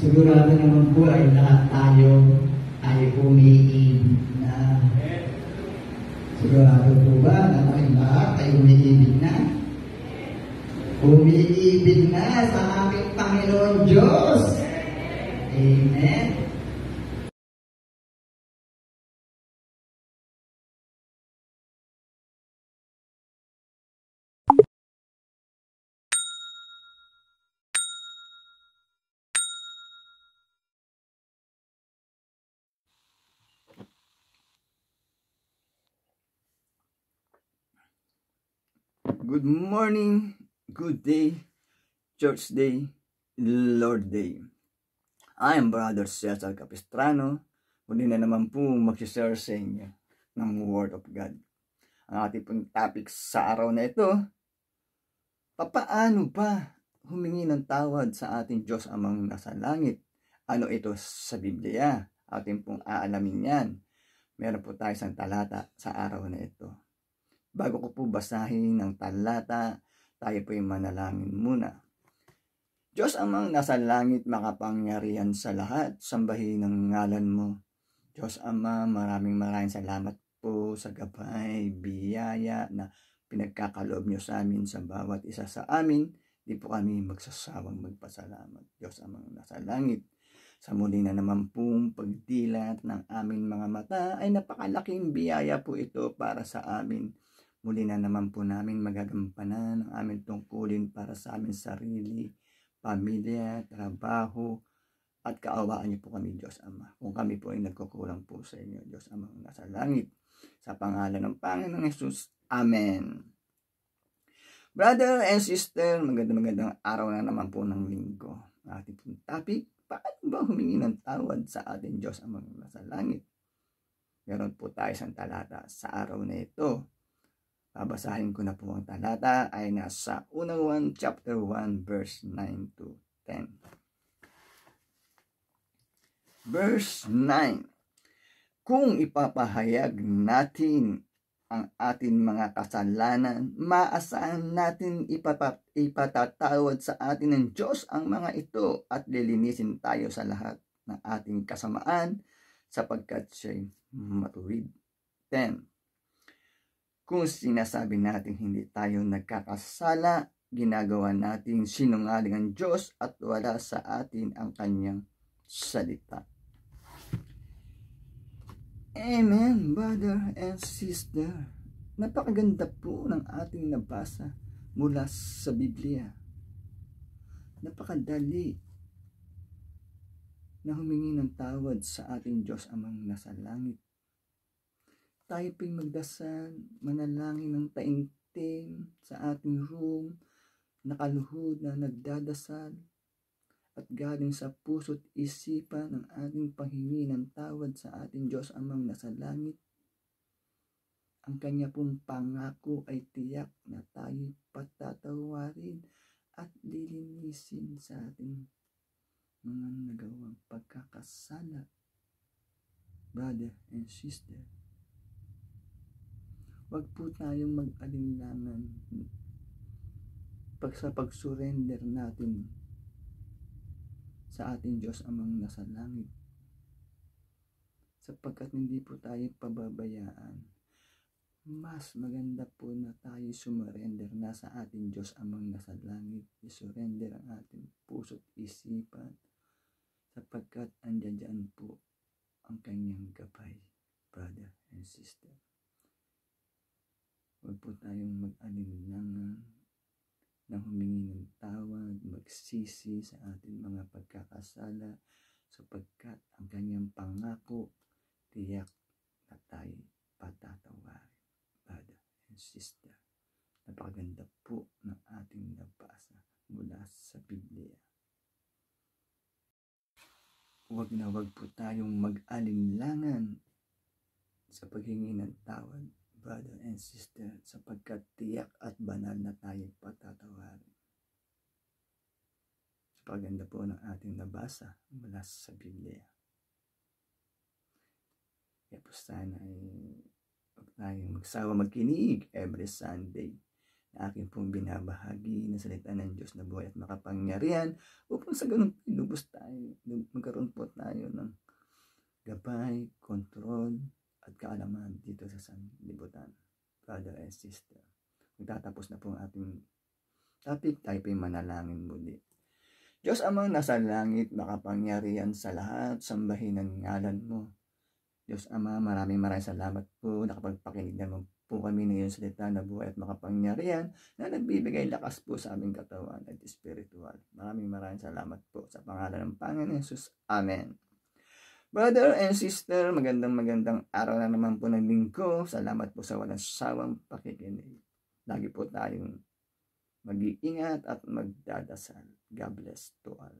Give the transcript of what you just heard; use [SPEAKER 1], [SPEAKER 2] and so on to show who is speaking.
[SPEAKER 1] Sigurado naman po ay lahat tayo ay umiibig na. Sigurado po ba na tayong lahat ay umiibig na? Umiibig na sa ating Panginoon Diyos. Amen.
[SPEAKER 2] Good morning, good day, church day, Lord day. I am Brother Cesar Capistrano. Muli na naman po mag-share sa inyo ng Word of God. Ang ating pong topic sa araw na ito, papaano ba humingi ng tawad sa ating Diyos amang nasa langit? Ano ito sa Biblia? Ating pong aalamin yan. Meron po tayo isang talata sa araw na ito. Bago ko po basahin ng talata, tayo po yung manalangin muna. Diyos amang nasa langit, makapangyarihan sa lahat, sambahin ang ngalan mo. Diyos Ama, maraming salamat po sa gabay, biyaya na pinagkakaloob nyo sa amin sa bawat isa sa amin. Di po kami magsasawang magpasalamat. Diyos amang nasa langit, sa muli na naman pong pagdilat ng aming mga mata ay napakalaking biyaya po ito para sa amin. Muli na naman po namin magagampanan ang aming tungkulin para sa aming sarili, pamilya, trabaho, at kaawaan niyo po kami, Diyos Ama. Kung kami po ay nagkukulang po sa inyo, Diyos Ama nasa langit. Sa pangalan ng Panginoong Hesus. Amen. Brother and sister, magandang araw na naman po ng linggo. Ating pong topic, paano ba humingi ng tawad sa ating Diyos Ama nasa langit? Meron po tayo isang talata sa araw na ito. Babasahin ko na po ang talata ay nasa unang 1, chapter 1, verse 9 to 10. Verse 9. Kung ipapahayag natin ang ating mga kasalanan, maasahan natin ipatatawad sa atin ng Diyos ang mga ito at lilinisin tayo sa lahat ng ating kasamaan sapagkat siya'y matuwid. 10. Kung sinasabi natin hindi tayo nagkakasala, ginagawa natin sinungaling ang Diyos at wala sa atin ang kanyang salita. Amen, brother and sister. Napakaganda po ng ating nabasa mula sa Biblia. Napakadali na humingi ng tawad sa ating Diyos amang nasa langit. Tayo po'y magdasal, manalangin ng taimtim sa ating room, nakaluhod na nagdadasal, at galing sa puso't isipan ng ating panghingi ng tawad sa ating Diyos amang nasa langit. Ang kanya pong pangako ay tiyak na tayo'y patatawarin at lilinisin sa ating mga nagawang pagkakasala. Brother and sister, wag po tayong mag-alinlangan sa pag-surrender natin sa ating Diyos amang nasa langit, sapagkat hindi po tayo pababayaan. Mas maganda po na tayo sumurrender na sa ating Diyos amang nasa langit, isurrender ang ating puso't isipan, sapagkat andyan po ang kanyang gabay, brother and sister. Huwag po tayong mag-alinlangan na humingi ng tawad, magsisi sa ating mga pagkakasala, sapagkat ang kanyang pangako, tiyak na tayo patatawarin. Brother and sister, napakaganda po ng ating nabasa mula sa Biblia. Huwag na huwag po tayong mag-alinlangan sa paghingi ng tawad, brother and sister, sapagkat tiyak at banal na tayo patatawarin. Paganda po ng ating nabasa mula sa Biblia. Kaya po sana ay huwag tayong magsawa magkinig every Sunday na aking pong binabahagi na salita ng Diyos na buhay at makapangyarihan upang sa ganun lubos tayo, magkaroon po tayo ng gabay, kontrol, at kaalaman dito sa sanlibutan. Brother and sister, magtatapos na po ang ating topic, tayo po'y manalangin muli. Diyos Amang nasa langit, makapangyarihan sa lahat, sambahin ang ngalan mo. Diyos Ama, maraming salamat po, nakapagpakinig naman po kami ng iyong salita na buhay at makapangyarihan na nagbibigay lakas po sa aming katawan at spiritual. Maraming salamat po sa pangalan ng Panginoon Jesus. Amen. Brother and sister, magandang araw na naman po ng linggo. Salamat po sa walang sawang pakikinig. Lagi po tayong mag-iingat at magdadasal. God bless to all.